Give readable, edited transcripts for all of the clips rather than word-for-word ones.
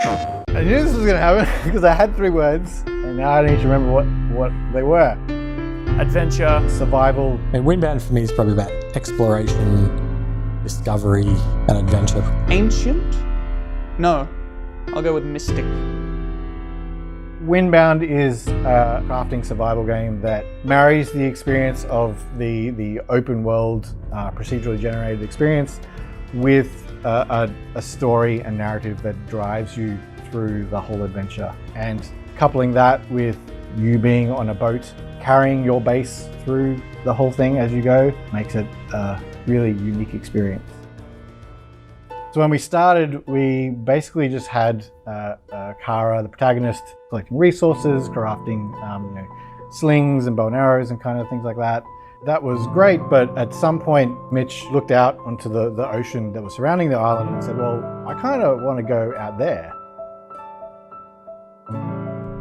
I knew this was going to happen because I had 3 words and now I need to remember what they were. Adventure. Survival. And Windbound for me is probably about exploration, discovery, and adventure. Ancient? No, I'll go with mystic. Windbound is a crafting survival game that marries the experience of the open world, procedurally generated experience with a story and narrative that drives you through the whole adventure. And coupling that with you being on a boat, carrying your base through the whole thing as you go, makes it a really unique experience. So when we started, we basically just had Kara, the protagonist, collecting resources, crafting slings and bow and arrows and kind of things like that. That was great, but at some point, Mitch looked out onto the ocean that was surrounding the island and said, well, I kind of want to go out there.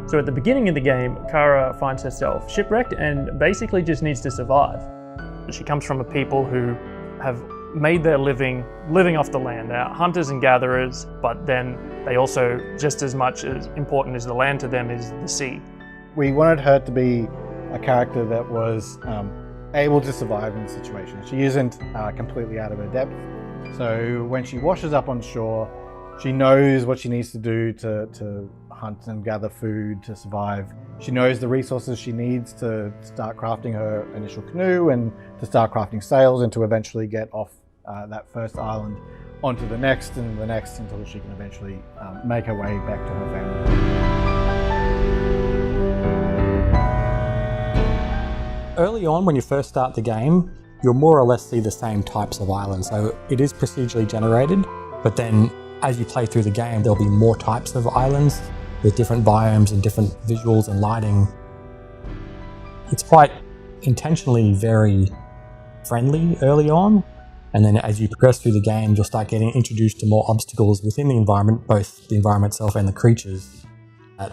So at the beginning of the game, Kara finds herself shipwrecked and basically just needs to survive. She comes from a people who have made their living off the land. They're hunters and gatherers, but then they also, just as much as important as the land to them is the sea. We wanted her to be a character that was able to survive in the situation. She isn't completely out of her depth. So when she washes up on shore, she knows what she needs to do to hunt and gather food to survive. She knows the resources she needs to start crafting her initial canoe and to start crafting sails and to eventually get off that first island onto the next and the next until she can eventually make her way back to her family. Early on, when you first start the game, you'll more or less see the same types of islands. So it is procedurally generated, but then as you play through the game, there'll be more types of islands with different biomes and different visuals and lighting. It's quite intentionally very friendly early on, and then as you progress through the game, you'll start getting introduced to more obstacles within the environment, both the environment itself and the creatures, that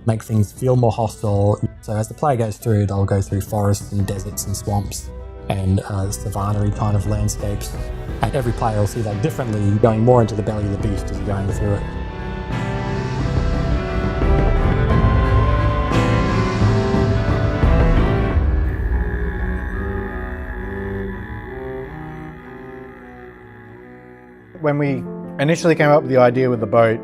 make things feel more hostile. So as the player goes through, they'll go through forests and deserts and swamps and savanna-y kind of landscapes. And every player will see that differently, going more into the belly of the beast as you're going through it. When we initially came up with the idea with the boat,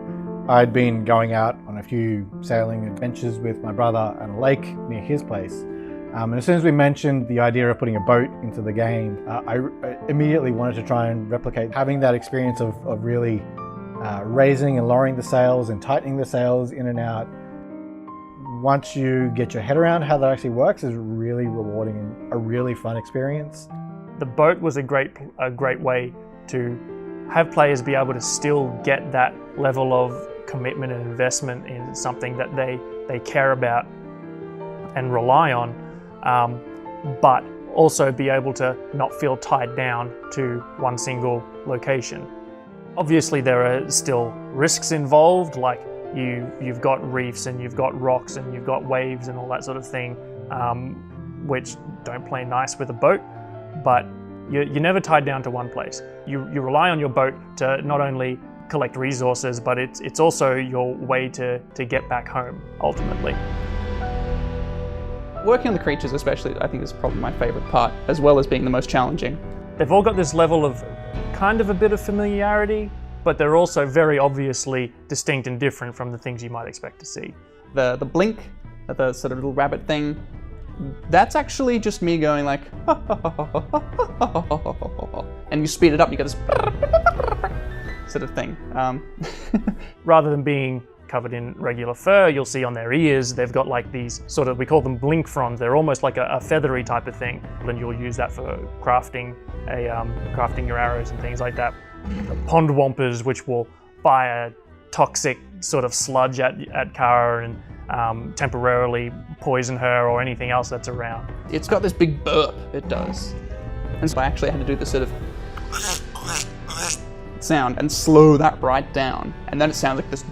I'd been going out on a few sailing adventures with my brother at a lake near his place. And as soon as we mentioned the idea of putting a boat into the game, I immediately wanted to try and replicate having that experience of really raising and lowering the sails and tightening the sails in and out. Once you get your head around how that actually works, is really rewarding and a really fun experience. The boat was a great way to have players be able to still get that level of commitment and investment in something that they care about and rely on, but also be able to not feel tied down to one single location. Obviously there are still risks involved, like you've got reefs and you've got rocks and you've got waves and all that sort of thing, which don't play nice with a boat, but you're never tied down to one place. You rely on your boat to not only collect resources, but it's also your way to get back home, ultimately. Working on the creatures especially, I think is probably my favourite part, as well as being the most challenging. They've all got this level of kind of a bit of familiarity, but they're also very obviously distinct and different from the things you might expect to see. The blink, the sort of little rabbit thing, that's actually just me going like, and you speed it up, you get this sort of thing. Rather than being covered in regular fur, you'll see on their ears, they've got like these sort of, we call them blink fronds. They're almost like a feathery type of thing. And you'll use that for crafting your arrows and things like that. The pond wampers, which will fire toxic sort of sludge at Kara and temporarily poison her or anything else that's around. It's got this big burp, it does. And so I actually had to do this sort of sound and slow that right down. And then it sounds like this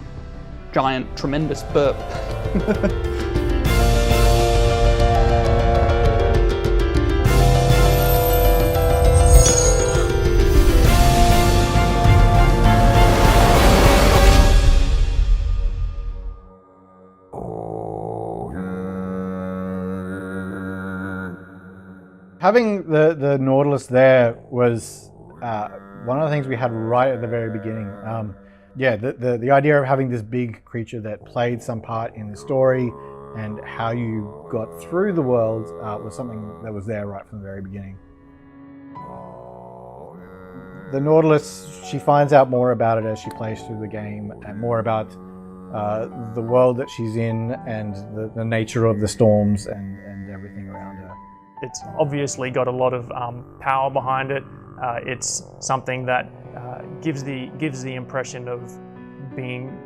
giant, tremendous burp. having the Nautilus there was one of the things we had right at the very beginning. Yeah, the idea of having this big creature that played some part in the story and how you got through the world was something that was there right from the very beginning. The Nautilus, she finds out more about it as she plays through the game, and more about the world that she's in and the nature of the storms and everything around her. It's obviously got a lot of power behind it. It's something that gives the impression of being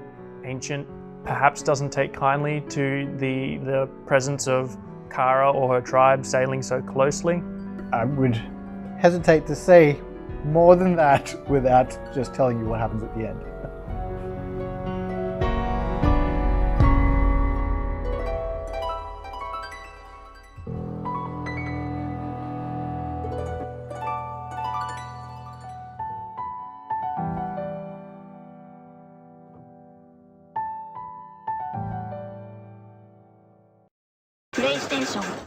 ancient. Perhaps doesn't take kindly to the presence of Kara or her tribe sailing so closely. I would hesitate to say more than that without just telling you what happens at the end. PlayStation